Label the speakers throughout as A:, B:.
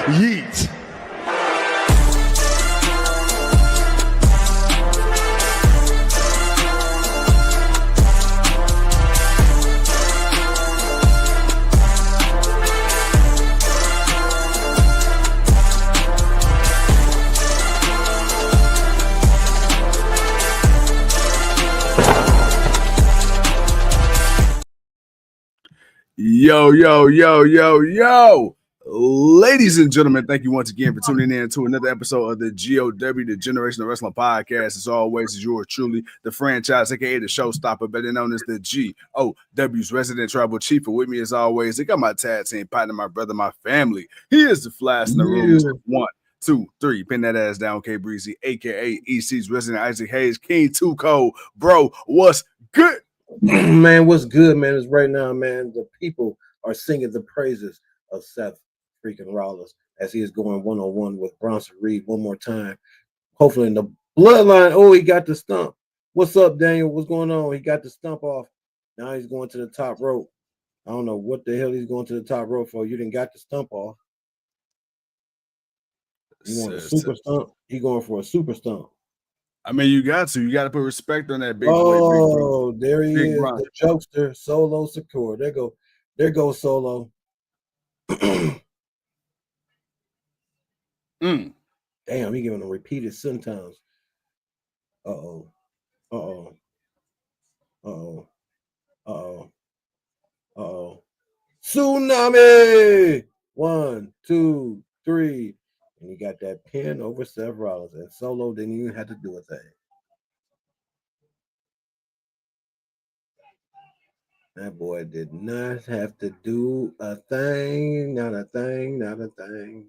A: Yeet. Yo, yo, yo, yo, yo. Ladies and gentlemen, thank you once again for tuning in to another episode of the GOW, the Generational Wrestling Podcast. As always, is yours truly, the franchise, aka the showstopper, better known as the GOW's resident tribal chief. And with me, as always, they got my tag team partner, my brother, my family. He is the flash in the room. 1, 2, 3. Pin that ass down, K Breezy, aka EC's resident Isaac Hayes, King 2 Cole. Bro, what's good?
B: Man, what's good, man, is right now, man, the people are singing the praises of Seth freaking Rollins as he is going one-on-one with Bronson Reed one more time. Hopefully in the bloodline. Oh, he got the stump. What's up, Daniel? What's going on? He got the stump off. Now he's going to the top rope. I don't know what the hell he's going to the top rope for. You didn't got the stump off. You want a super stump? He going for a super stump.
A: I mean, you got to put respect on that big boy.
B: Oh, there he is, the jokester, Solo Secure. There goes Solo. Damn, he giving them repeated sometimes. Uh-oh. Tsunami! 1, 2, 3. And he got that pin over Seth Rollins. And Solo didn't even have to do a thing. That boy did not have to do a thing. Not a thing, not a thing.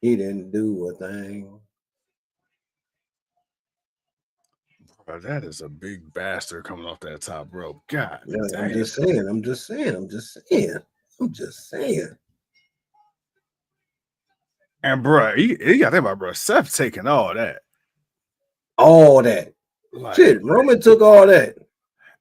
B: He didn't do a thing.
A: Bro, that is a big bastard coming off that top rope. God,
B: yeah, I'm just saying.
A: And bro, you got to think about, bro, Seth taking all that.
B: Like, shit, Roman took all that.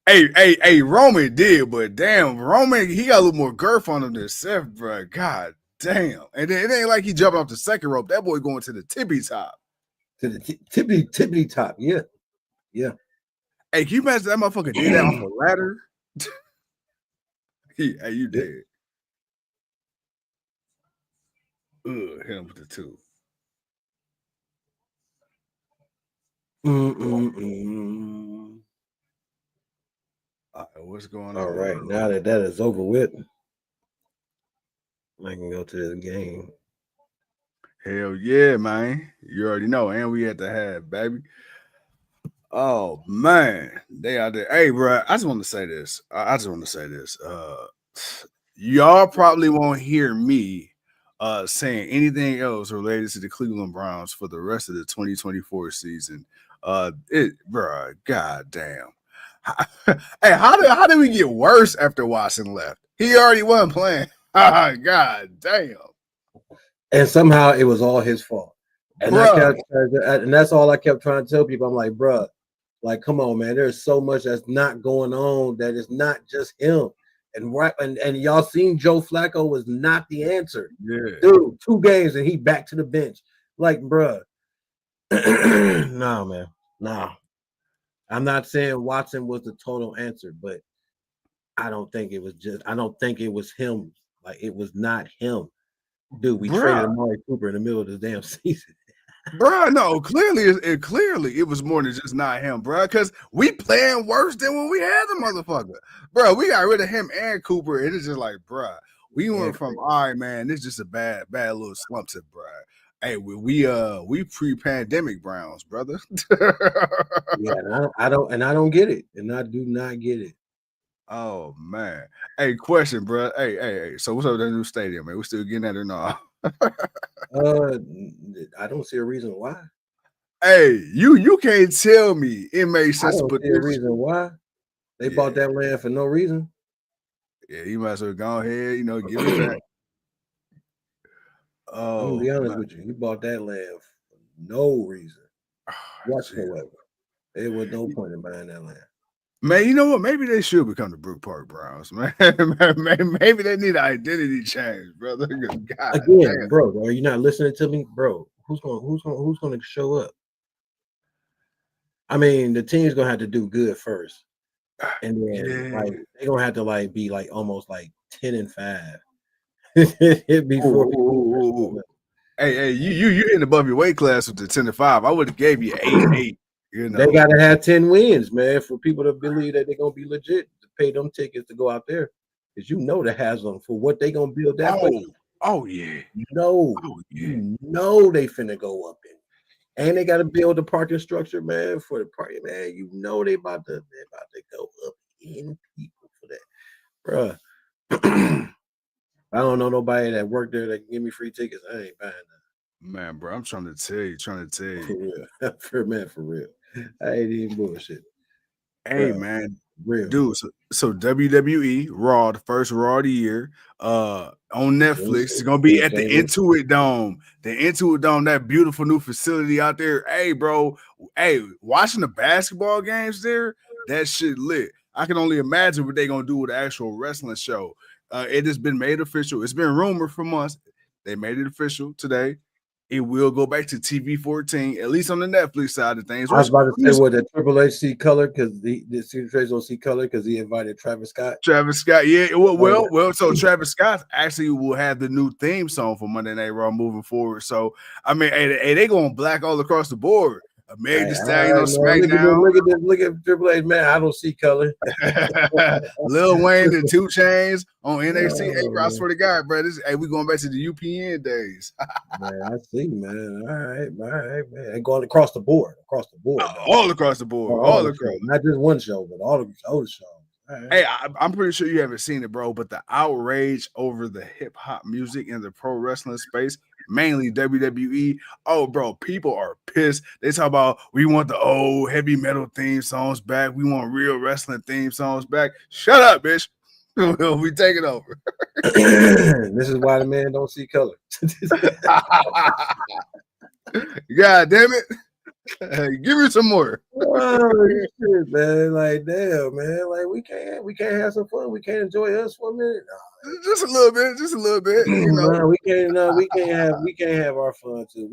A: Hey, Roman did, but damn, Roman, he got a little more girth on him than Seth, bro. God damn. And then it ain't like he jumping off the second rope. That boy going to the tippy top.
B: To the tippy top, yeah. Yeah.
A: Hey, can you imagine that motherfucker did that off a ladder? Hey, you did. Hit him with the 2. What's going on?
B: All right, now that is over with, I can go to the game.
A: Hell yeah, man. You already know. And we had to have, baby. Oh, man. They out there. Hey, bro, I just want to say this. Y'all probably won't hear me saying anything else related to the Cleveland Browns for the rest of the 2024 season. Bro, goddamn. Hey, how did we get worse after Watson left? He already wasn't playing. God damn.
B: And somehow it was all his fault. And that's all I kept trying to tell people. I'm like, bro, like, come on, man. There's so much that's not going on that is not just him. And y'all seen Joe Flacco was not the answer.
A: Yeah.
B: Dude, 2 games and he back to the bench. Like, bruh. No, man. No. I'm not saying Watson was the total answer, but I don't think it was him. Like, it was not him. Dude, we traded Amari Cooper in the middle of the damn season.
A: Bro, no, clearly it was more than just not him, bro. Because we playing worse than when we had the motherfucker, bro. We got rid of him and Cooper. It is just like, bro, we went from all right, man. This is just a bad little slump to, bro. Hey, we pre-pandemic Browns, brother.
B: Yeah, and I don't get it, and I do not get it.
A: Oh man. Hey, question, bro. Hey. So what's up with that new stadium, man? We still getting that or not?
B: I don't see a reason why.
A: Hey, you can't tell me it makes sense to put
B: a reason why they bought that land for no reason.
A: Yeah, you might as well go ahead, give it back.
B: I'm gonna be honest with you. You bought that land for no reason whatsoever. There was no point in buying that land.
A: Man, you know what? Maybe they should become the Brook Park Browns, man. Maybe they need an identity change, brother. God
B: Again,
A: damn.
B: bro, are you not listening to me, bro? Who's gonna show up? I mean, the team's gonna have to do good first, and then
A: Yeah.
B: like they're gonna have to like be like almost like 10-5
A: Ooh,
B: before
A: ooh,
B: people
A: ooh,
B: start
A: ooh,
B: showing
A: ooh.
B: up.
A: Hey, you hitting above your weight class with the 10-5. I would have gave you 8-8. You
B: They
A: know.
B: gotta have 10 wins, man, for people to believe that they're gonna be legit to pay them tickets to go out there. Because you know the Haslam for what they gonna build that place.
A: Oh yeah.
B: No,
A: Oh yeah.
B: you know they finna go up in. And they gotta build the parking structure, man, for the party, man. You know they about to go up in people for that, bruh. I don't know nobody that worked there that can give me free tickets. I ain't buying
A: Man, bro, I'm trying to tell you,
B: that for real. For real. I ain't even bullshit,
A: Hey,
B: bro.
A: man,
B: Real.
A: dude. So WWE Raw, the first Raw of the year, on Netflix. It's gonna be at the Intuit Dome. The Intuit Dome, that beautiful new facility out there. Hey, bro. Hey, watching the basketball games there, that shit lit. I can only imagine what they're gonna do with the actual wrestling show. It has been made official. It's been rumored for months. They made it official today. It will go back to TV 14, at least on the Netflix side of things.
B: I was
A: Which
B: about to say what the Triple H see color because the Secret Trades don't see color because he invited Travis Scott.
A: Travis Scott, yeah. Well. So Travis Scott actually will have the new theme song for Monday Night Raw moving forward. So I mean, hey they going black all across the board. Meg Thee Stallion on
B: Man,
A: SmackDown,
B: look at Triple H, man. I don't see color.
A: Lil Wayne and 2 Chainz on NXT. Hey, bro, I
B: Oh,
A: swear to God, bro, hey, we going back to the UPN days.
B: man, I see, man. All right, man. And going across the board, though.
A: All across the board,
B: All
A: all
B: the
A: across.
B: shows, not just one show, but all the shows. Right.
A: Hey, I'm pretty sure you haven't seen it, bro, but the outrage over the hip hop music in the pro wrestling space, mainly WWE. Oh, bro, people are pissed. They talk about we want the old heavy metal theme songs back. We want real wrestling theme songs back. Shut up, bitch. We take it over.
B: This is why the man don't see color.
A: God damn it. Hey, give me some more.
B: Oh shit, man! Like damn, man! Like we can't have some fun. We can't enjoy us for a minute.
A: Just a little bit. You know.
B: No, we can't have our fun too.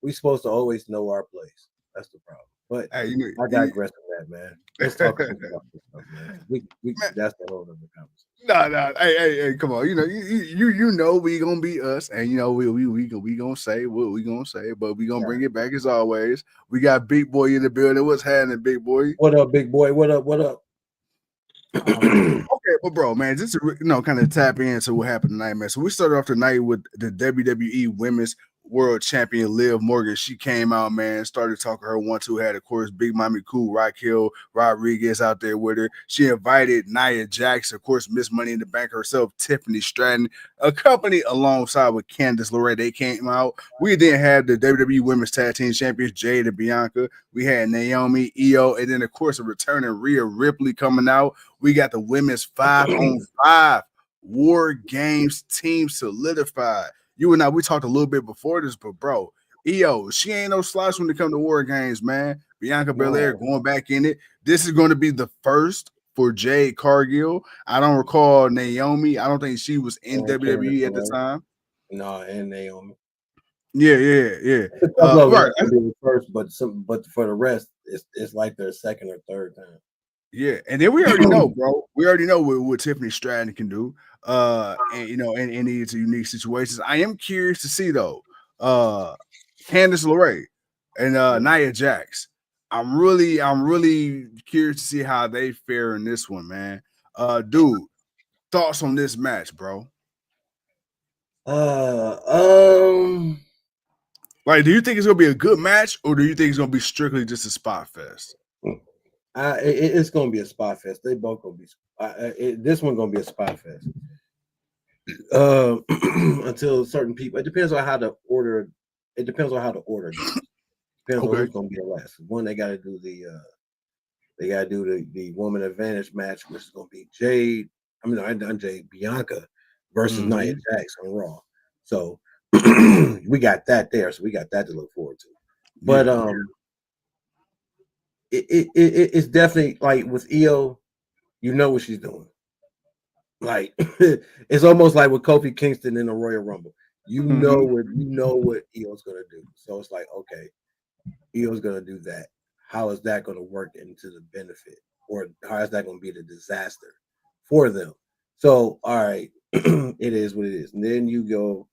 B: We supposed to always know our place. That's the problem. But
A: Hey,
B: I digress on that, man. Let's talk about this stuff, man. We
A: man,
B: that's the whole other conversation.
A: No. Hey, come on. You know, you know we gonna be us, and you know we gonna say what we gonna say, but we gonna bring it back as always. We got Big Boy in the building. What's happening, Big Boy?
B: What up, big boy? What up?
A: Okay, but bro, man, just to kind of tap into what happened tonight, man. So we started off tonight with the WWE Women's World Champion Liv Morgan. She came out, man, started talking her 1-2, had of course Big Mommy Cool Raquel Rodriguez out there with her. She invited Nia Jax, of course, Miss Money in the Bank herself, Tiffany Stratton, accompanied alongside with Candice LeRae. They came out. We then had the WWE Women's Tag Team Champions Jade and Bianca. We had Naomi, Io, and then of course a returning Rhea Ripley coming out. We got the women's 5-on-5 War Games team solidified. You and I, we talked a little bit before this, but bro, Io, she ain't no slouch when it comes to War Games, man. Bianca Belair going back in it. This is going to be the first for Jade Cargill. I don't recall Naomi. I don't think she was in WWE at the time.
B: No, and Naomi.
A: Yeah.
B: Right. First, but for the rest, it's like their second or third time.
A: Yeah, and then we already know, bro. We already know what Tiffany Stratton can do. And you know, in these unique situations. I am curious to see though, Candice LeRae and Nia Jax. I'm really curious to see how they fare in this one, man. Dude, thoughts on this match, bro? Like, do you think it's gonna be a good match, or do you think it's gonna be strictly just a spot fest?
B: It's gonna be a spot fest. They both gonna be. This one gonna be a spot fest. Until certain people. It depends on how the order. It depends on how the order goes. Depends on who's gonna be the last. One, they got to do the woman advantage match, which is gonna be Jade. I mean, I done Jade Bianca versus Nia Jax on Raw. So we got that there. So we got that to look forward to. But it's definitely like with EO, you know what she's doing. Like it's almost like with Kofi Kingston in the Royal Rumble. You know what EO's gonna do. So it's like, okay, EO's gonna do that. How is that gonna work into the benefit? Or how is that gonna be the disaster for them? So all right, it is what it is. And then you go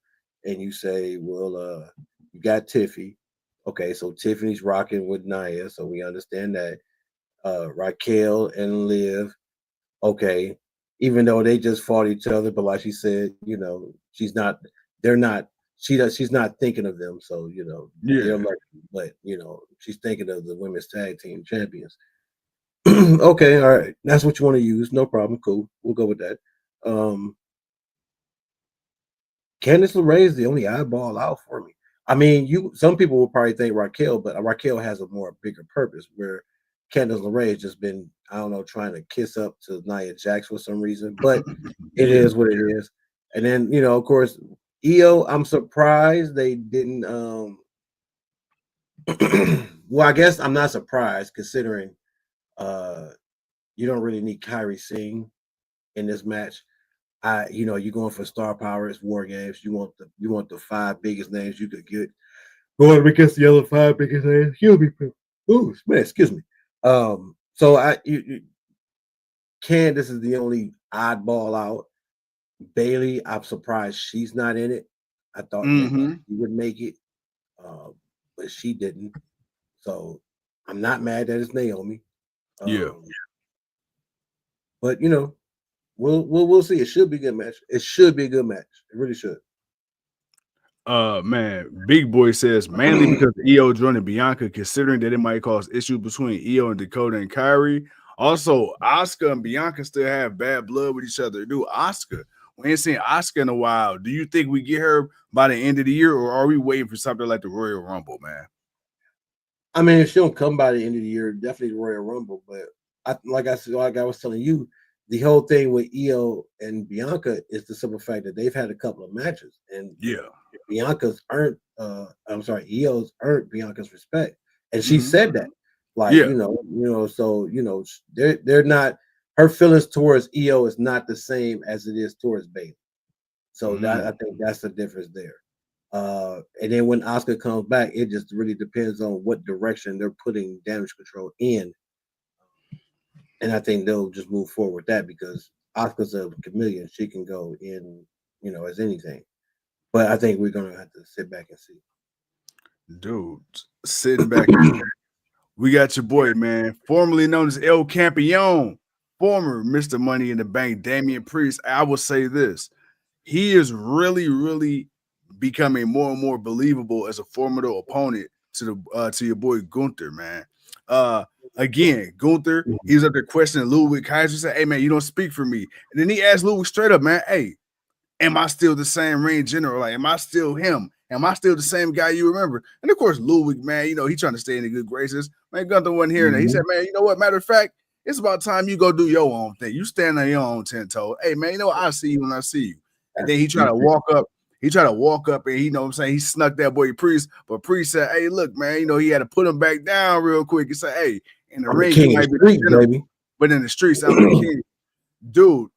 B: and you say, well, you got Tiffy. Okay, so Tiffany's rocking with Nia, so we understand that. Raquel and Liv, okay, even though they just fought each other, but like she said, she's not, they're not, she's not thinking of them. So, they're
A: Yeah.
B: lucky, but she's thinking of the women's tag team champions. Okay, all right. That's what you want to use. No problem. Cool. We'll go with that. Candice LeRae is the only eyeball out for me. I mean, some people will probably think Raquel, but Raquel has a more bigger purpose where Candice LeRae has just been, I don't know, trying to kiss up to Nia Jax for some reason, but it is what it is. And then, of course, EO, I'm surprised they didn't well, I guess I'm not surprised considering you don't really need Kyrie Singh in this match. You're going for star power. It's War Games. You want the five biggest names you could get going against the other five biggest names. You'll be, ooh, man, excuse me. So Candice is the only oddball out. Bailey, I'm surprised she's not in it. I thought that she would make it, but she didn't. So I'm not mad that it's Naomi. But we'll see. It should be a good match. It should be a good match. It really should.
A: Man, Big Boy says mainly because EO joining Bianca, considering that it might cause issues between EO and Dakota and Kyrie. Also, Asuka and Bianca still have bad blood with each other. Dude, Asuka, we ain't seen Asuka in a while. Do you think we get her by the end of the year, or are we waiting for something like the Royal Rumble, man?
B: I mean, if she don't come by the end of the year, definitely the Royal Rumble. But like I was telling you, the whole thing with EO and Bianca is the simple fact that they've had a couple of matches, and Bianca's earned. EO's earned Bianca's respect, and she said that, like so they're not. Her feelings towards EO is not the same as it is towards Bailey. So I think that's the difference there. And then when Asuka comes back, it just really depends on what direction they're putting Damage Control in. And I think they'll just move forward with that because Asuka's a chameleon. She can go in, as anything. But I think we're going to have to sit back and see.
A: Dude, sitting back and we got your boy, man, formerly known as El Campeon, former Mr. Money in the Bank, Damian Priest. I will say this. He is really, really becoming more and more believable as a formidable opponent to your boy Gunther, man. Again, Gunther, he was up there questioning Ludwig Kaiser, said, "Hey man, you don't speak for me." And then he asked Ludwig straight up, man, "Hey, am I still the same Ring General? Like, am I still him? Am I still the same guy you remember?" And of course, Ludwig, man, he trying to stay in the good graces. Man, Gunther wasn't hearing that. He said, "Man, you know what? Matter of fact, it's about time you go do your own thing. You stand on your own 10 toes. Hey man, you know what? I see you when I see you." And then he tried to walk up. He tried to walk up and he snuck that boy Priest. But Priest said, "Hey, look, man, he had to put him back down real quick." He said, "Hey, in the ring, you might be the general, but in the streets, I'm the king." Dude,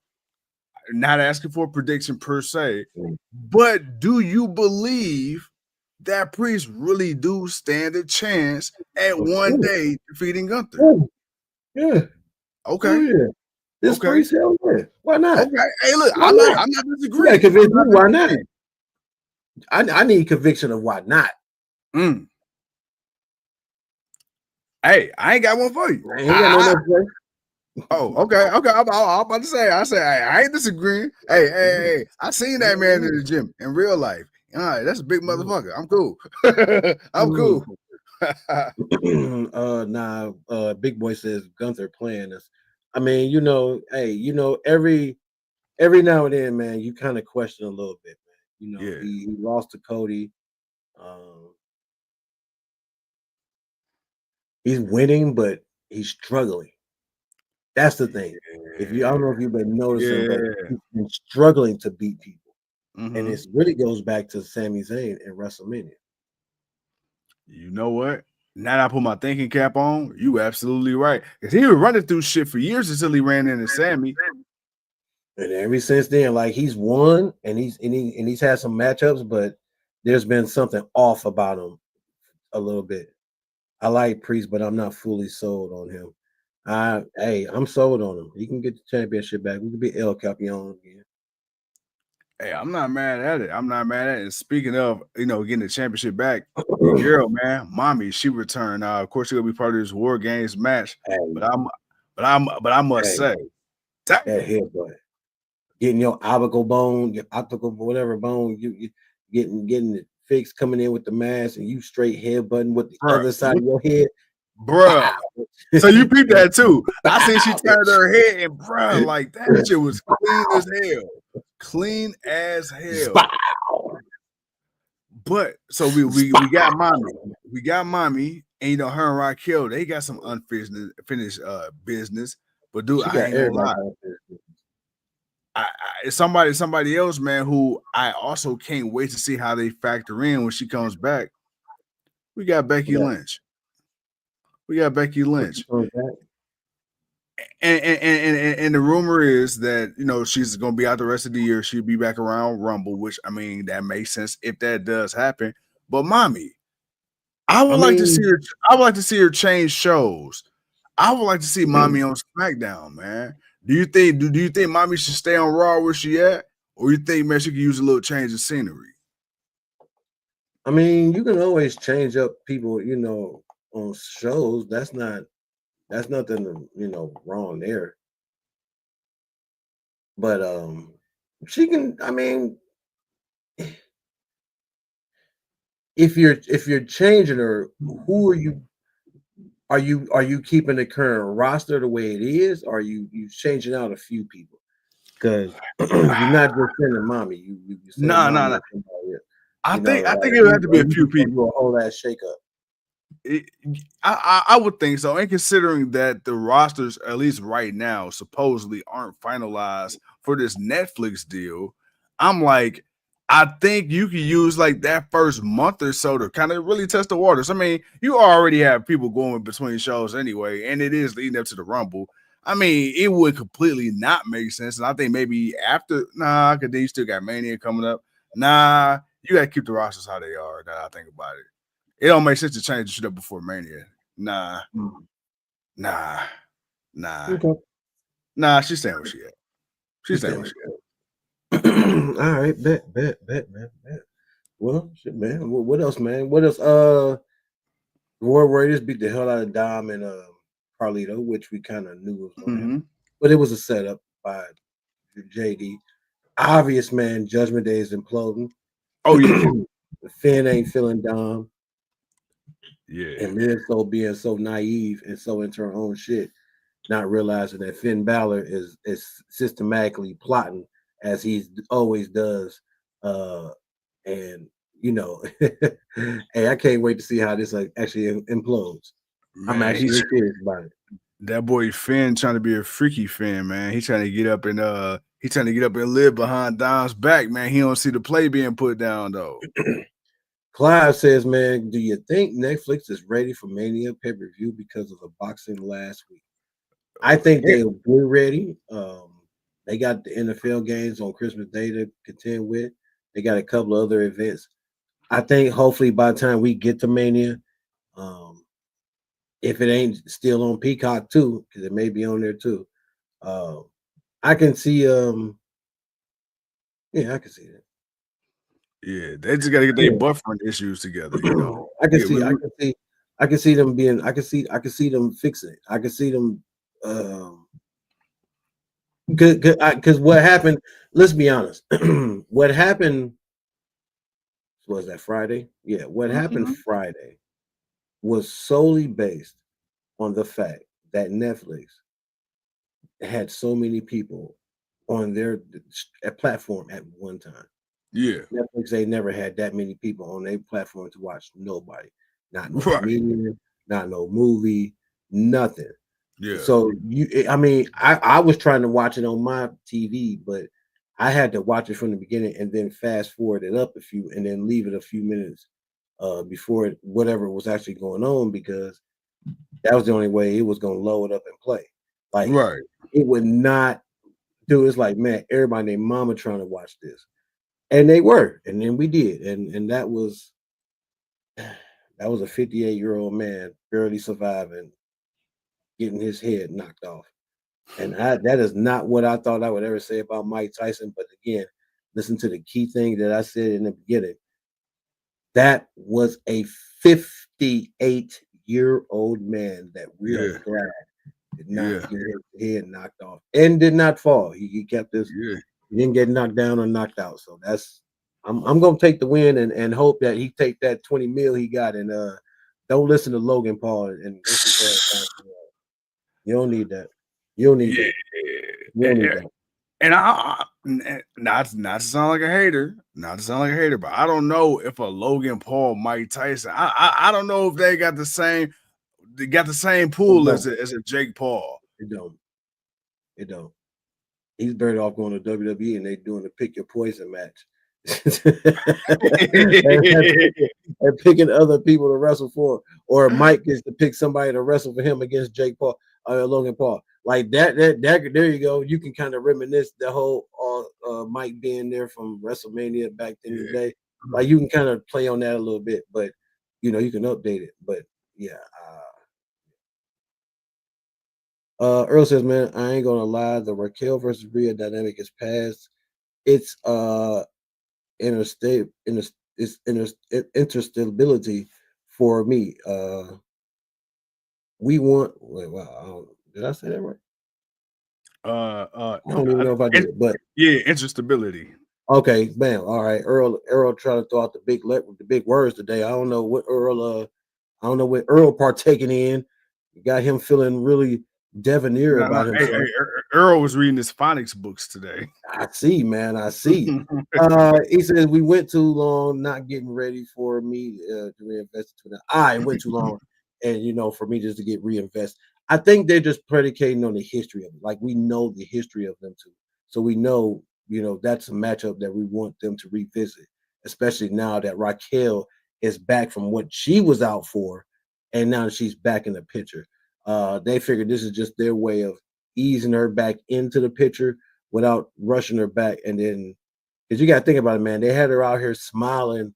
A: not asking for a prediction per se, but do you believe that Priest really do stand a chance at one day defeating Gunther?
B: Yeah.
A: Okay.
B: Oh, yeah. This Priest, hell yeah. Why not?
A: Okay. Hey, look, I'm not disagreeing.
B: Why not? I need conviction of why not.
A: Hey, I ain't got one for you.
B: I ain't got no
A: Oh, okay. I'm about to say. I ain't disagreeing. Hey, I seen that man in the gym in real life. All right, that's a big motherfucker. I'm cool. I'm cool.
B: Big Boy says Gunther playing us. I mean, every now and then, man, you kind of question a little bit, man. He lost to Cody. He's winning, but he's struggling. That's the thing. I don't know if you've been noticing, but he's been struggling to beat people. And it really goes back to Sami Zayn and WrestleMania.
A: You know what? Now that I put my thinking cap on, you absolutely right. Because he was running through shit for years until he ran into Sammy.
B: And ever since then, like he's won and he's had some matchups, but there's been something off about him a little bit. I like Priest, but I'm not fully sold on him. I'm sold on him. He can get the championship back. We can be El Campeon again.
A: Hey, I'm not mad at it. I'm not mad at it. And speaking of, getting the championship back, your girl, man, mommy, she returned. Of course, she's gonna be part of this War Games match.
B: Hey,
A: But I must say,
B: that headbutt, getting your optical whatever bone, you getting it fixed, coming in with the mask, and you straight headbutting with the other side of your head,
A: bruh. So you peeped that too. I seen she turned her head, and bruh, like that shit was clean as hell. Clean as hell. But so we got mommy. We got mommy, and her and Raquel, they got some unfinished business. But dude, I ain't gonna lie. It's somebody else, man, who I also can't wait to see how they factor in when she comes back. We got Becky Lynch. We got Becky Lynch. And the rumor is that she's gonna be out the rest of the year. She'll be back around Rumble, which I mean that makes sense if that does happen. But mommy, I would like to see her. I would like to see her change shows. I would like to see mommy on SmackDown, man. Do you think mommy should stay on Raw where she at, or you think man she could use a little change of scenery?
B: I mean, you can always change up people, on shows. That's nothing, wrong there. But she can. I mean, if you're changing her, who are you? Are you keeping the current roster the way it is? Or are you changing out a few people? Because you're not just sending mommy. You
A: No. I think it would have to be a few people.
B: Do a whole ass shakeup.
A: I would think so, and considering that the rosters, at least right now, supposedly aren't finalized for this Netflix deal, I'm like, I think you could use like that first month or so to kind of really test the waters. I mean, you already have people going between shows anyway, and it is leading up to the Rumble. I mean, it would completely not make sense, and I think maybe after, because then you still got Mania coming up. You got to keep the rosters how they are. Now I think about it. It don't make sense to change the shit up before Mania. Nah.
B: Okay.
A: Nah, she's staying where she at. She's staying where she at.
B: All right, bet, man. Well, shit, man. What else, man? What else? War Raiders beat the hell out of Dom and Carlito, which we kind of knew was going to happen. But it was a setup by JD. Obvious, man. Judgment Day is imploding.
A: Oh yeah.
B: Finn ain't feeling Dom.
A: Yeah.
B: And Liv so being so naive and so into her own shit, not realizing that Finn Balor is systematically plotting as he always does. And hey, I can't wait to see how this actually implodes. Man, I'm actually serious about it.
A: That boy Finn trying to be a freaky Finn, man. He's trying to get up and live behind Dom's back, man. He don't see the play being put down though.
B: Clive says, man, do you think Netflix is ready for Mania pay-per-view because of the boxing last week? I think they'll be ready. They got the NFL games on Christmas Day to contend with. They got a couple of other events. I think hopefully by the time we get to Mania, if it ain't still on Peacock too, because it may be on there too, I can see. I can see that.
A: Yeah, they just got to get their buffering issues together.
B: I can see them being. I can see them fixing it. I can see them. Because what happened? Let's be honest. What happened was that Friday. Yeah, what happened Friday was solely based on the fact that Netflix had so many people on their platform at one time.
A: Yeah,
B: Netflix ain't never had that many people on their platform to watch nobody, not no comedian, not no movie, nothing.
A: Yeah.
B: So I was trying to watch it on my TV, but I had to watch it from the beginning and then fast forward it up a few and then leave it a few minutes before whatever was actually going on, because that was the only way it was going to load up and play. Like
A: Right.
B: it would not do. It's like, man, everybody named mama trying to watch this, and they were, and then we did, and that was a 58-year-old man barely surviving, getting his head knocked off. And that is not what I thought I would ever say about Mike Tyson. But again, listen to the key thing that I said in the beginning. That was a 58-year-old man that we are
A: Yeah.
B: glad did not
A: Yeah.
B: get his head knocked off and did not fall. He kept his,
A: Yeah.
B: he didn't get knocked down or knocked out. So that's I'm gonna take the win and hope that he take that 20 mil he got, and don't listen to Logan Paul and go support. You don't need that. You don't need
A: Yeah.
B: that. You don't need that.
A: And not to sound like a hater, not to sound like a hater, but I don't know if a Logan Paul, Mike Tyson, I don't know if they got the same
B: It
A: pool
B: don't.
A: as a Jake Paul.
B: It don't. It don't. He's better off going to WWE and they doing the pick your poison match. and picking other people to wrestle for, or Mike gets to pick somebody to wrestle for him against Jake Paul, Logan Paul. Like that, there you go. You can kind of reminisce the whole Mike being there from WrestleMania back in the day. Like you can kind of play on that a little bit, but you can update it. But yeah, Earl says, man, I ain't gonna lie, the Raquel versus Rhea dynamic is past. It's interstate it's interstability for me. We want wait, wow, did I say that right? I don't even know if I did, but
A: Yeah, interstability.
B: okay, bam. All right. Earl tried to throw out the big words today. I don't know what Earl partaking in. Got him feeling really debonair
A: No,
B: about
A: hey,
B: himself.
A: Earl was reading his phonics books today.
B: I see, man. I see. He says we went too long not getting ready for me to reinvest into that. I went too long, and for me just to get reinvest. I think they're just predicating on the history of it. Like we know the history of them too, so we know that's a matchup that we want them to revisit, especially now that Raquel is back from what she was out for, and now that she's back in the picture. They figured this is just their way of easing her back into the picture without rushing her back. And then, because you got to think about it, man, they had her out here smiling,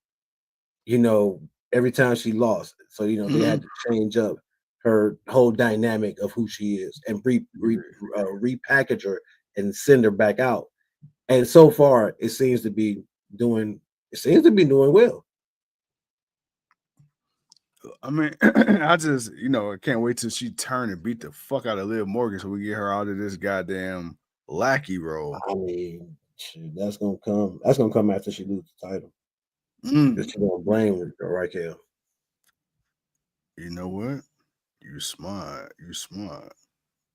B: every time she lost. So, they had to change up her whole dynamic of who she is and repackage her and send her back out. And so far, it seems to be doing well.
A: I mean, I just, I can't wait till she turn and beat the fuck out of Liv Morgan so we get her out of this goddamn lackey role.
B: I mean, shit, that's gonna come. That's gonna come after she loses the title.
A: Mm.
B: She gonna blame Raquel.
A: You know what? You smart. You smart.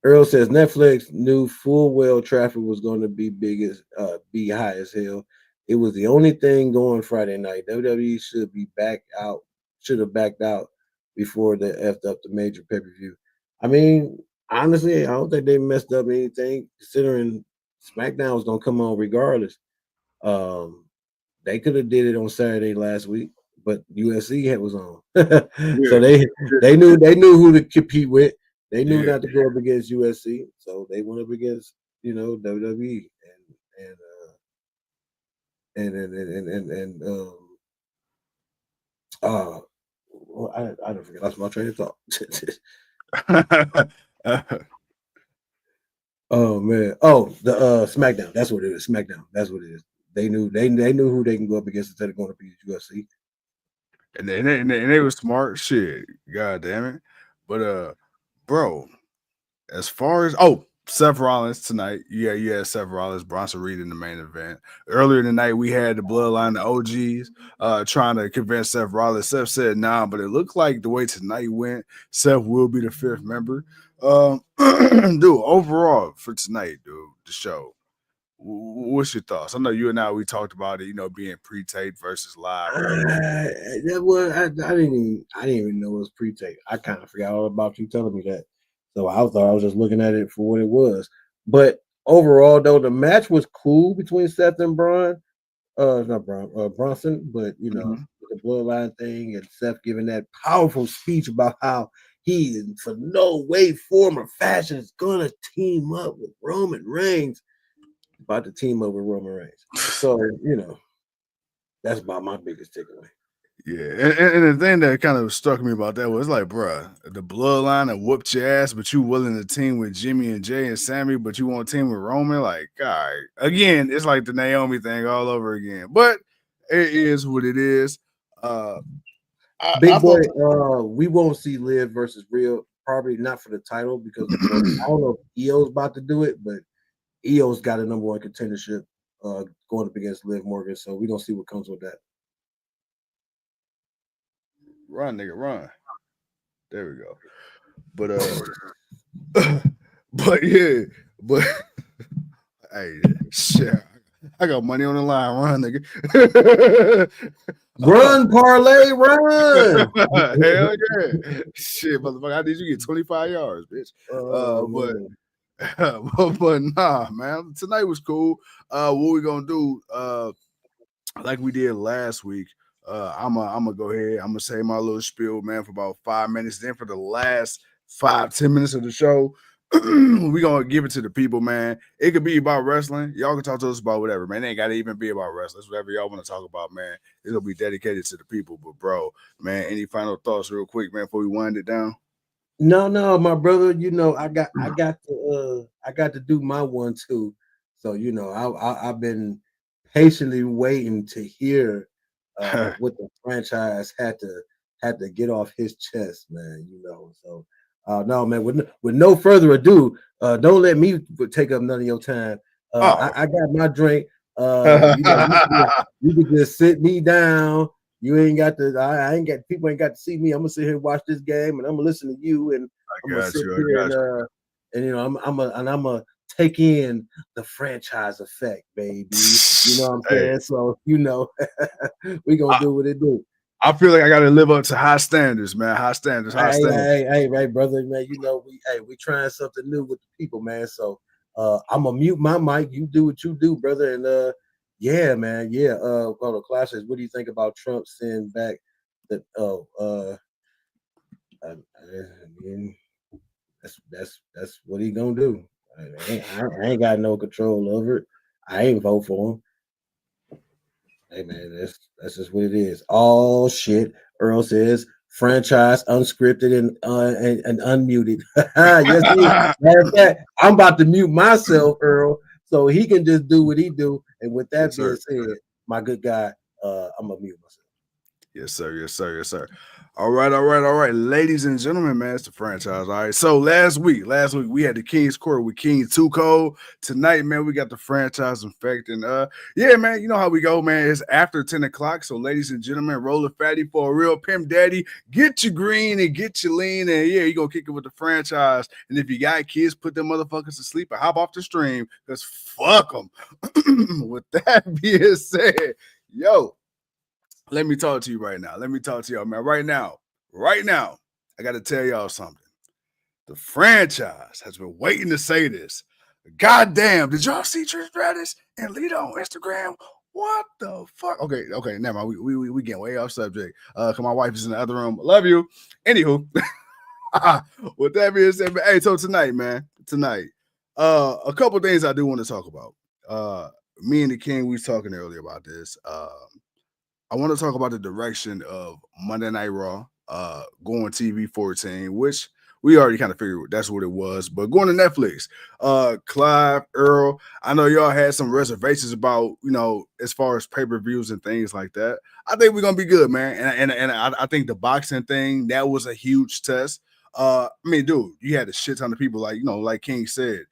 B: Earl says Netflix knew full well traffic was going to be high as hell. It was the only thing going Friday night. WWE should have backed out before they effed up the major pay per view. I mean, honestly, I don't think they messed up anything, considering SmackDown was going to come on regardless. They could have did it on Saturday last week, but USC was on, so they knew who to compete with. They knew not to go up against USC, so they went up against WWE well, I don't forget. That's my train of thought. Oh man. Oh, the SmackDown. That's what it is. SmackDown. That's what it is. They knew who they can go up against instead of going up against USC.
A: And they were smart shit. God damn it. But bro, as far as Seth Rollins tonight, you had Seth Rollins, Bronson Reed in the main event. Earlier tonight, we had the Bloodline, the OGs, trying to convince Seth Rollins. Seth said nah, but it looked like the way tonight went, Seth will be the fifth member. Dude, overall for tonight, dude, the show. What's your thoughts? I know you and I we talked about it, being pre-taped versus live.
B: I didn't even know it was pre-tape. I kind of forgot all about you telling me that. So I thought I was just looking at it for what it was. But overall, though, the match was cool between Seth and Braun. Not Braun, Bronson, but the bloodline thing and Seth giving that powerful speech about how he, for no way, form, or fashion, is gonna team up with Roman Reigns. About to team up with Roman Reigns. So, that's about my biggest takeaway.
A: Yeah, and the thing that kind of struck me about that was like, bruh, the bloodline that whooped your ass, but you willing to team with Jimmy and Jay and Sammy, but you want to team with Roman? Like, all right. Again, it's like the Naomi thing all over again. But it is what it is.
B: Big boy, we won't see Liv versus Real, probably not for the title because I don't know if EO's about to do it, but EO's got a number one contendership going up against Liv Morgan, so we don't see what comes with that.
A: Run, nigga, run. There we go. But but yeah, but hey, shit. I got money on the line. Run, nigga.
B: Run, parlay, run.
A: Hell yeah. Shit, motherfucker. I need you to get 25 yards, bitch. But nah, man. Tonight was cool. What we gonna do? Like we did last week. I'm gonna go ahead. I'm gonna say my little spiel, man, for about 5 minutes. Then for the last 5-10 minutes of the show, we gonna give it to the people, man. It could be about wrestling. Y'all can talk to us about whatever, man. It ain't gotta even be about wrestling. It's whatever y'all want to talk about, man. It'll be dedicated to the people. But bro, man, any final thoughts, real quick, man, before we wind it down?
B: No, my brother. I got to do my one too. So I've been patiently waiting to hear what the franchise had to get off his chest, man. So no, man. With no further ado, don't let me take up none of your time. I got my drink. You can just sit me down. You ain't got to. I ain't got. People ain't got to see me. I'm gonna sit here and watch this game, and I'm gonna listen to you, and I'm gonna sit here and I'm gonna take in the franchise effect, baby. You know what I'm saying? So we gonna do what it do.
A: I feel like I gotta live up to high standards, man. High standards.
B: Hey, right, brother, man. We trying something new with the people, man. So I'm gonna mute my mic. You do what you do, brother, and yeah, man, yeah. The classics. What do you think about Trump sending back the? I mean, that's what he gonna do. I ain't got no control over it. I ain't vote for him. Hey man, that's just what it is. Oh shit, Earl says franchise unscripted and unmuted. Yes, matter of fact, I'm about to mute myself, Earl, so he can just do what he do. And with that being said, my good guy, I'm gonna mute myself.
A: Yes, sir. Yes, sir. Yes, sir. All right. Ladies and gentlemen, man, it's the franchise. All right. So last week we had the King's Court with King Too Cold. Tonight, man, we got the franchise effect. And yeah, man, you know how we go, man. It's after 10 o'clock. So, ladies and gentlemen, roll a fatty for a real pimp daddy. Get your green and get your lean. And yeah, you're gonna kick it with the franchise. And if you got kids, put them motherfuckers to sleep and hop off the stream. Because fuck them. With that being said, yo. Let me talk to you right now. Let me talk to y'all, man. Right now, I got to tell y'all something. The franchise has been waiting to say this. God damn, did y'all see Trish Stratus and Lita on Instagram? What the fuck? Okay, never mind. We getting way off subject. Cause my wife is in the other room. Love you. Anywho, with that being said, hey, so tonight, a couple things I do want to talk about. Me and the King, we was talking earlier about this. I want to talk about the direction of Monday Night Raw, going TV 14, which we already kind of figured that's what it was, but going to Netflix. Clive, Earl, I know y'all had some reservations about, as far as pay-per-views and things like that. I think we're going to be good, man. And I think the boxing thing, that was a huge test. I mean, dude, you had a shit ton of people, like King said.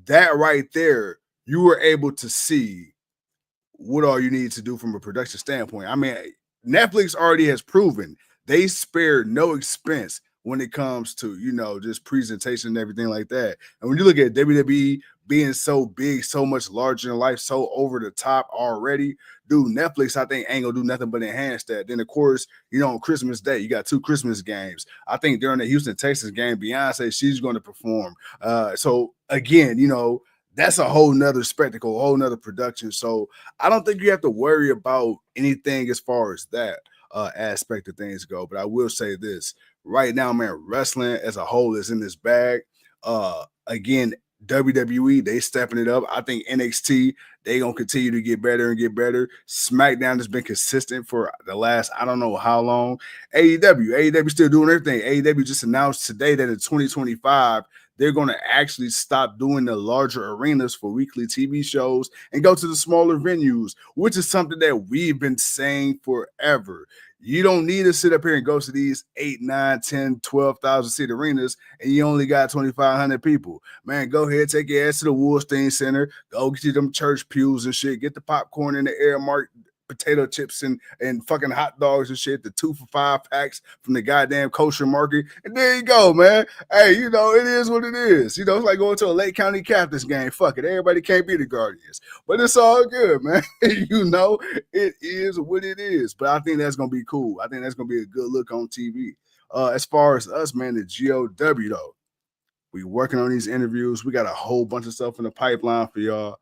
A: That right there, you were able to see what all you need to do from a production standpoint. I mean, Netflix already has proven they spare no expense when it comes to, just presentation and everything like that. And when you look at WWE being so big, so much larger in life, so over the top already, dude, Netflix, I think, ain't gonna do nothing but enhance that. Then, of course, on Christmas Day, you got 2 Christmas games. I think during the Houston, Texas game, Beyonce, she's going to perform. So, again, that's a whole nother spectacle, a whole nother production. So I don't think you have to worry about anything as far as that. aspect of things go. But I will say this right now, man, wrestling as a whole is in this bag. Again, WWE, they stepping it up. I think NXT, they gonna continue to get better and get better. SmackDown has been consistent for the last, I don't know how long. AEW still doing everything. AEW just announced today that in 2025, they're going to actually stop doing the larger arenas for weekly TV shows and go to the smaller venues, which is something that we've been saying forever. You don't need to sit up here and go to these 8, 9, 10, 12,000 seat arenas and you only got 2,500 people. Man, go ahead, take your ass to the Woolstein Center, go get you them church pews and shit, get the popcorn in the air mark, potato chips and fucking hot dogs and shit, the 2 for $5 packs from the goddamn kosher market. And there you go, man. Hey, you know, it is what it is. You know, it's like going to a Lake County Captains game. Fuck it. Everybody can't be the Guardians. But it's all good, man. You know, it is what it is. But I think that's going to be cool. I think that's going to be a good look on TV. As far as us, man, the GOW, though, we working on these interviews. We got a whole bunch of stuff in the pipeline for y'all.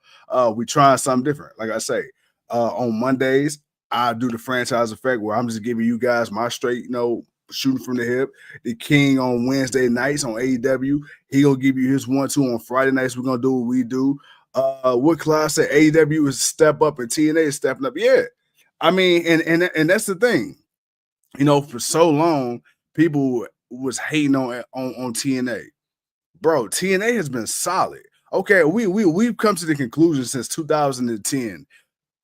A: We trying something different. Like I say, on Mondays, I do the franchise effect where I'm just giving you guys my straight, you know, shooting from the hip. The King on Wednesday nights on AEW, he gonna give you his 1-2 on Friday nights. We're gonna do what we do. What Clive said, AEW is step up and TNA is stepping up. Yeah, I mean, and that's the thing. You know, for so long, people was hating on TNA. Bro, TNA has been solid. Okay, we've come to the conclusion since 2010.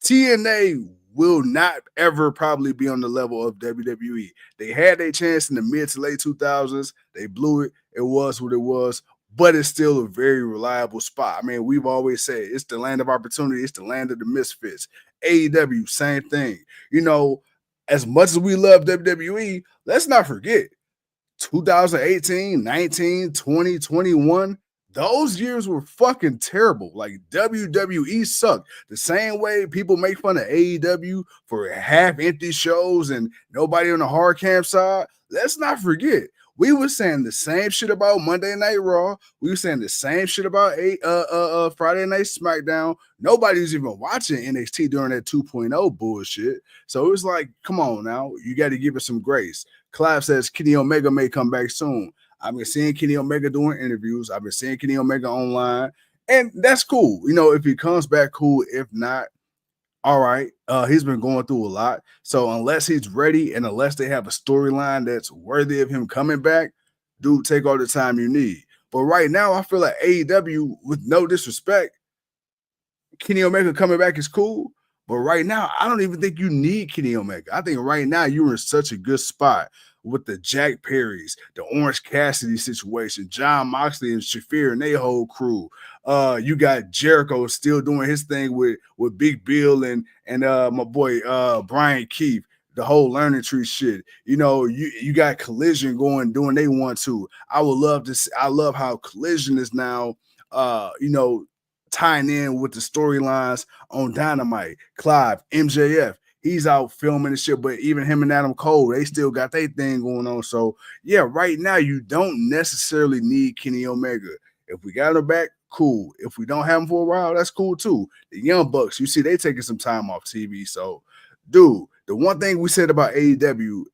A: TNA will not ever probably be on the level of WWE. They had their chance in the mid to late 2000s. They blew it. It was what it was, but it's still a very reliable spot. I mean, we've always said it's the land of opportunity. It's the land of the misfits. AEW, same thing. You know, as much as we love WWE, let's not forget 2018, 19, 20, 21, those years were fucking terrible. Like WWE sucked. The same way people make fun of AEW for half-empty shows and nobody on the hard cam side. Let's not forget, we were saying the same shit about Monday Night Raw. We were saying the same shit about Friday Night SmackDown. Nobody was even watching NXT during that 2.0 bullshit. So it was like, come on now, you got to give it some grace. Clive says Kenny Omega may come back soon. I've been seeing Kenny Omega doing interviews. I've been seeing Kenny Omega online, and that's cool. You know, if he comes back, cool. If not, all right. He's been going through a lot. So unless he's ready and unless they have a storyline that's worthy of him coming back, dude, take all the time you need. But right now, I feel like AEW, with no disrespect, Kenny Omega coming back is cool. But right now, I don't even think you need Kenny Omega. I think right now you're in such a good spot with the Jack Perrys, the Orange Cassidy situation, John Moxley and Shafir and their whole crew. You got Jericho still doing his thing with Big Bill and my boy Brian Keith, the whole learning tree shit. You know, you got Collision doing they want to. I would love to see, I love how Collision is now you know, tying in with the storylines on Dynamite. Clive, MJF, he's out filming and shit, but even him and Adam Cole, they still got their thing going on. So, yeah, right now, you don't necessarily need Kenny Omega. If we got him back, cool. If we don't have him for a while, that's cool too. The Young Bucks, you see, they taking some time off TV. So, dude, the one thing we said about AEW,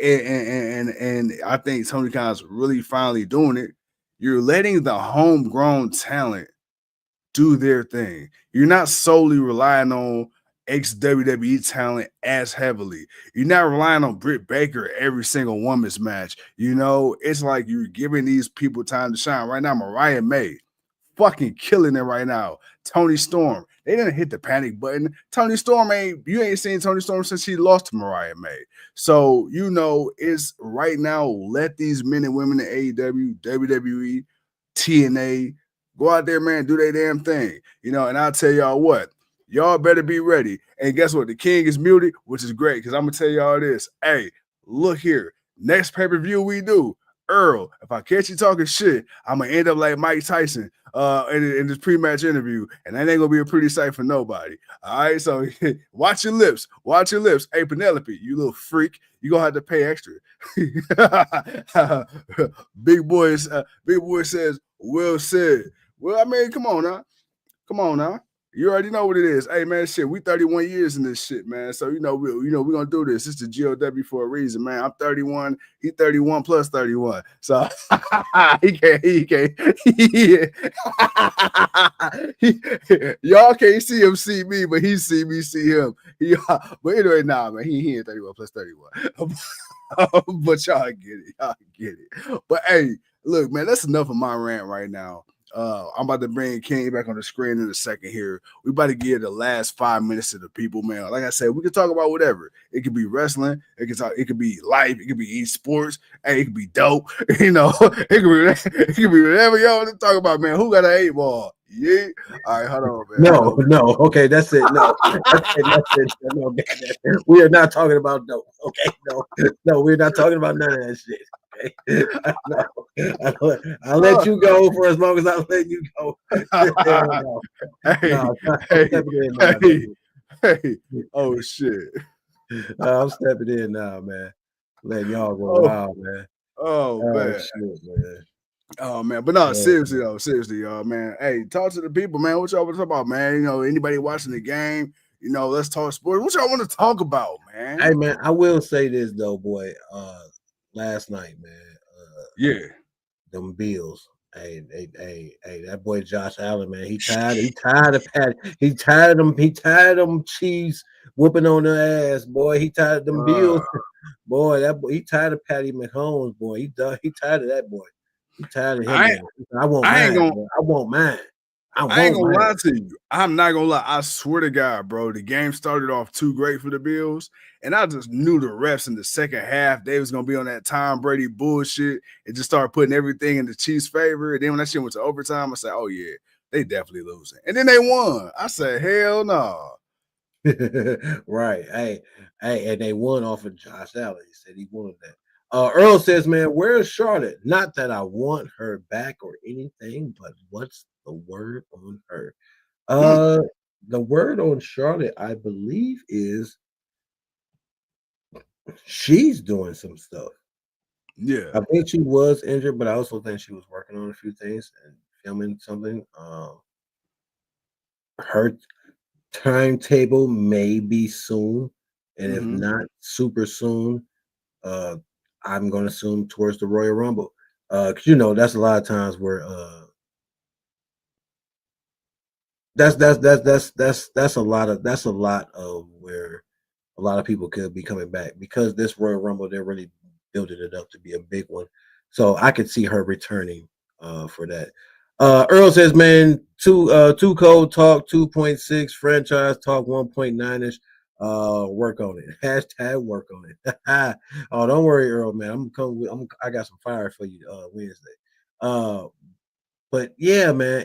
A: and I think Tony Khan's really finally doing it, you're letting the homegrown talent do their thing. You're not solely relying on ex-WWE talent as heavily. You're not relying on Britt Baker every single women's match. You know, it's like you're giving these people time to shine. Right now, Mariah May, fucking killing it right now. Tony Storm, they didn't hit the panic button. Tony Storm you ain't seen Tony Storm since she lost to Mariah May. So, you know, it's right now, let these men and women in AEW, WWE, TNA, go out there, man, do their damn thing. You know, and I'll tell y'all what, y'all better be ready. And guess what? The King is muted, which is great because I'm going to tell y'all this. Hey, look here. Next pay-per-view we do, Earl, if I catch you talking shit, I'm going to end up like Mike Tyson in this pre-match interview. And that ain't going to be a pretty sight for nobody. All right? So watch your lips. Watch your lips. Hey, Penelope, you little freak. You're going to have to pay extra. Big boy says, well said. Well, I mean, come on now. You already know what it is. Hey man, shit, we 31 years in this shit, man. So we're gonna do this. It's the GOW for a reason, man. I'm 31. He 31 plus 31. So he can't. Y'all can't see him, see me, but he see me, see him. But anyway, nah, man, he ain't 31 plus 31. But y'all get it. Y'all get it. But hey, look, man, that's enough of my rant right now. I'm about to bring King back on the screen in a second here. We about to give the last 5 minutes to the people, man. Like I said, we can talk about whatever. It could be wrestling. It could be life. It could be esports. Hey, it could be dope. It could be whatever y'all want to talk about, man. Who got an 8 ball? Yeah. All right, hold on, man.
B: No. Okay, that's it. No, that's it. No, we are not talking about dope. Okay, no, we're not talking about none of that shit. Okay, I'll let you go for as long as I'll let you go.
A: Hey. Oh shit.
B: I'm stepping in now, man. Letting y'all go wild, man.
A: Oh man.
B: Shit, man.
A: Oh man, but no, seriously, y'all, man. Hey, talk to the people, man. What y'all want to talk about, man? Anybody watching the game? Let's talk sports. What y'all want to talk about, man?
B: Hey, man, I will say this though, boy. Last night, man.
A: Yeah.
B: Them Bills. Hey, that boy Josh Allen, man. He tired of Patty. He tired of them Chiefs whooping on their ass, boy. He tired of them Bills. Boy, he tired of Patty Mahomes, boy. He tired of that boy. He tired of him. I won't mind.
A: I ain't gonna lie to you. I'm not gonna lie. I swear to God, bro, the game started off too great for the Bills. And I just knew the refs in the second half, they was gonna be on that Tom Brady bullshit and just start putting everything in the Chiefs' favor. And then when that shit went to overtime, I said, oh yeah, they definitely losing. And then they won. I said, hell no.
B: Right. Hey, and they won off of Josh Allen. He said he wanted that. Earl says, man, where's Charlotte? Not that I want her back or anything, but what's the word on her? The word on Charlotte, I believe, is she's doing some stuff.
A: Yeah.
B: I think she was injured, but I also think she was working on a few things and filming something. Her timetable may be soon, and if not super soon, I'm going to assume towards the Royal Rumble. Cause that's a lot of times where that's a lot of where a lot of people could be coming back because this Royal Rumble, they're really building it up to be a big one. So I could see her returning for that. Earl says, man, two code talk 2.6, franchise talk 1.9ish. Work on it. Hashtag work on it. Oh, don't worry, Earl, man. I got some fire for you Wednesday. But yeah, man,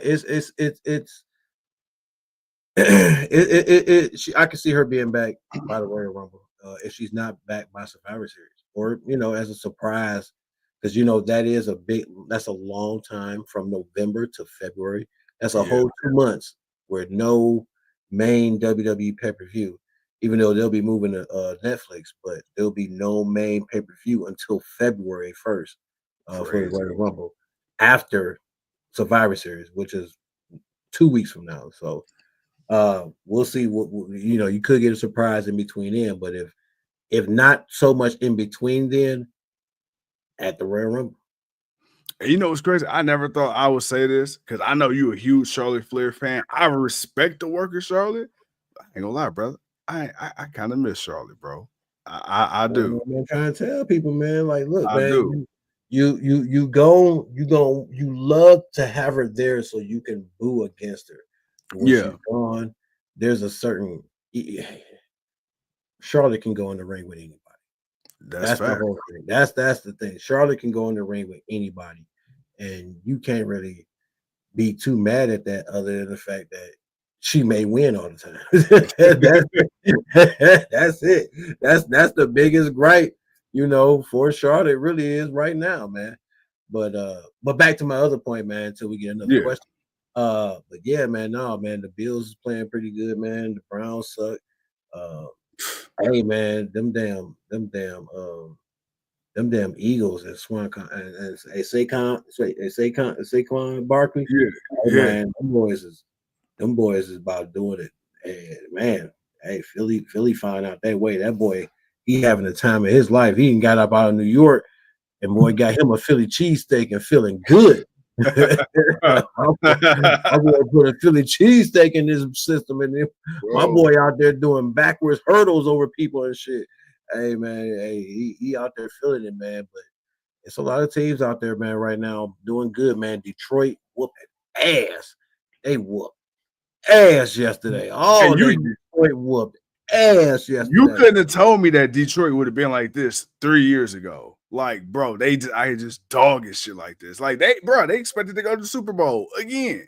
B: I can see her being back by the Royal Rumble if she's not back by Survivor Series, or as a surprise, because that's a long time from November to February. That's a whole 2 months where no main WWE pay-per-view, even though they'll be moving to Netflix, but there'll be no main pay-per-view until February 1st for the Royal Rumble after Survivor Series, which is 2 weeks from now. So we'll see what you could get a surprise in between then, but if not so much in between then, at the Royal Rumble.
A: You know what's crazy? I never thought I would say this because I know you a huge Charlotte Flair fan. I respect the work of Charlotte. I ain't gonna lie, brother. I kind of miss Charlotte, bro. I do.
B: I'm trying to tell people, man. Like, look,
A: I do.
B: You love to have her there so you can boo against her. When she's gone, there's a certain Charlotte can go in the ring with anybody. That's the whole thing. That's the thing. Charlotte can go in the ring with anybody, and you can't really be too mad at that, other than the fact that she may win all the time. That's it. That's the biggest gripe, for Charlotte. It really is right now, man. But back to my other point, man, until we get another question. But yeah, man, the Bills is playing pretty good, man. The Browns suck. Hey, man, them damn Eagles and Saquon Barkley.
A: Yeah,
B: man, them boys is them boys is about doing it. And man, hey, Philly find out that way. That boy, he having the time of his life. He ain't got up out of New York, and boy got him a Philly cheesesteak and feeling good. I'm gonna put a Philly cheesesteak in this system, and then my boy out there doing backwards hurdles over people and shit. Hey man, hey, he out there feeling it, man. But it's a lot of teams out there, man, right now doing good, man. Detroit whooping ass. They whooped ass yesterday. Oh, they Detroit whooped ass yesterday.
A: You couldn't have told me that Detroit would have been like this 3 years ago. Like, bro, I just dogging shit like this. Like, they expected to go to the Super Bowl again.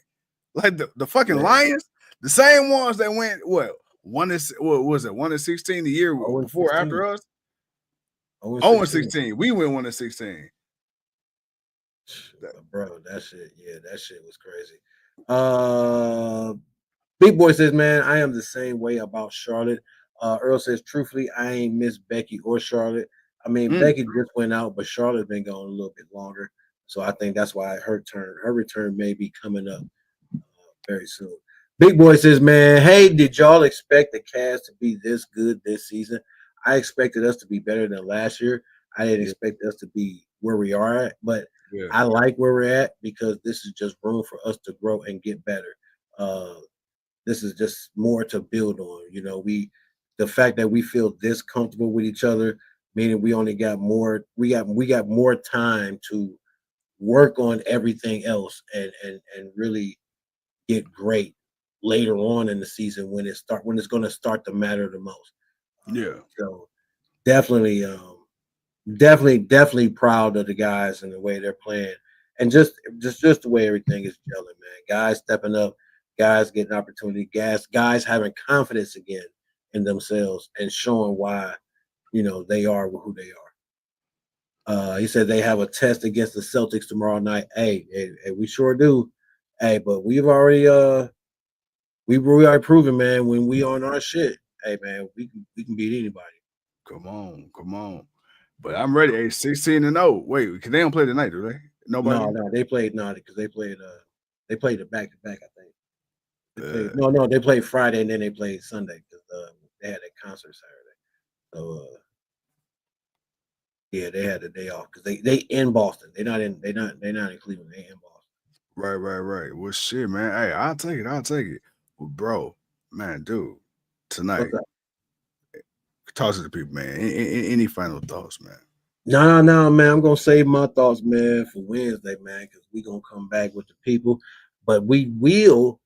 A: Like the fucking Lions, the same ones that went what was it 1-16 the year before after us? 0-16. We went 1-16.
B: Bro, that shit was crazy. Big Boy says, man, I am the same way about Charlotte. Earl says, truthfully, I ain't miss Becky or Charlotte. I mean, Becky just went out, but Charlotte's been going a little bit longer. So I think that's why her return may be coming up very soon. Big Boy says, man, hey, did y'all expect the cast to be this good this season? I expected us to be better than last year. I didn't expect us to be where we are at, but I like where we're at because this is just room for us to grow and get better. This is just more to build on. You know, the fact that we feel this comfortable with each other, meaning we only got more, we got more time to work on everything else and really get great later on in the season when it's going to start to matter the most. So definitely proud of the guys and the way they're playing, and just the way everything is gelling, man. Guys stepping up, guys getting opportunity, guys having confidence again in themselves and showing why, you know, they are who they are. He said they have a test against the Celtics tomorrow night. Hey, we sure do. Hey, but we've already we are proven, man, when we on our shit, hey man, we can beat anybody.
A: Come on. But I'm ready. Hey, 16-0. Wait, because they don't play tonight, do they? Nobody?
B: No, they played because they played it back to back, I think. They played Friday and then they played Sunday because they had a concert Saturday. So yeah, they had a day off because they in Boston. They're not in Cleveland. They in Boston.
A: Right. Well, shit, man. Hey, I'll take it. Well, bro, man, dude, tonight, talk to the people, man. Any final thoughts, man?
B: No, man. I'm gonna save my thoughts, man, for Wednesday, man, because we're gonna come back with the people. But we will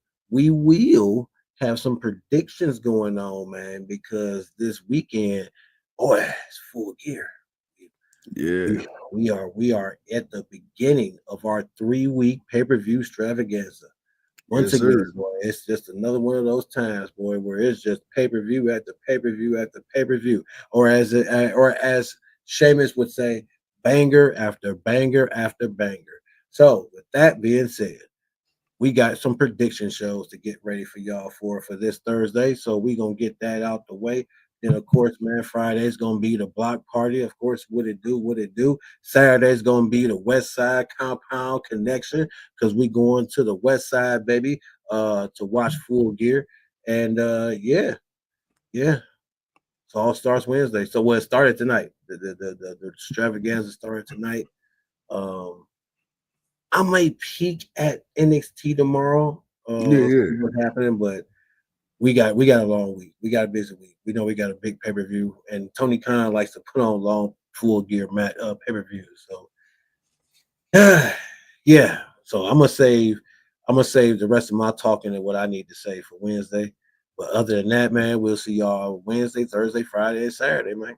B: have some predictions going on, man, because this weekend, boy, it's full gear.
A: Yeah.
B: We are at the beginning of our 3-week pay-per-view extravaganza. Once again, boy, it's just another one of those times, boy, where it's just pay-per-view after pay-per-view after pay-per-view, or as Sheamus would say, banger after banger after banger. So, with that being said, we got some prediction shows to get ready for y'all for this Thursday. So we're gonna get that out the way. Then of course, man, Friday's gonna be the block party. Of course, what it do. Saturday's gonna be the West Side Compound Connection because we going to the West Side, baby, to watch Full Gear. And yeah. So all starts Wednesday. So it started tonight. The extravaganza started tonight. I might peek at NXT tomorrow. See what's happening, but we got a long week. We got a busy week. We know we got a big pay-per-view, and Tony Khan likes to put on long Full Gear pay-per-views. So yeah. So I'm gonna save the rest of my talking and what I need to say for Wednesday. But other than that, man, we'll see y'all Wednesday, Thursday, Friday, and Saturday, man.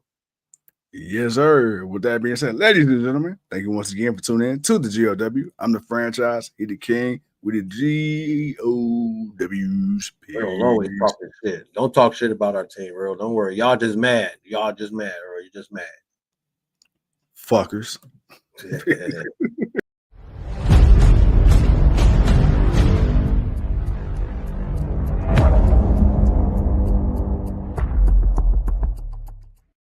A: Yes, sir. With that being said, ladies and gentlemen, thank you once again for tuning in to the GOW. I'm the franchise. He the king. We the GOWs.
B: Earl always talking shit. Don't talk shit about our team, Earl. Don't worry. Y'all just mad, Earl. You're just mad.
A: Fuckers.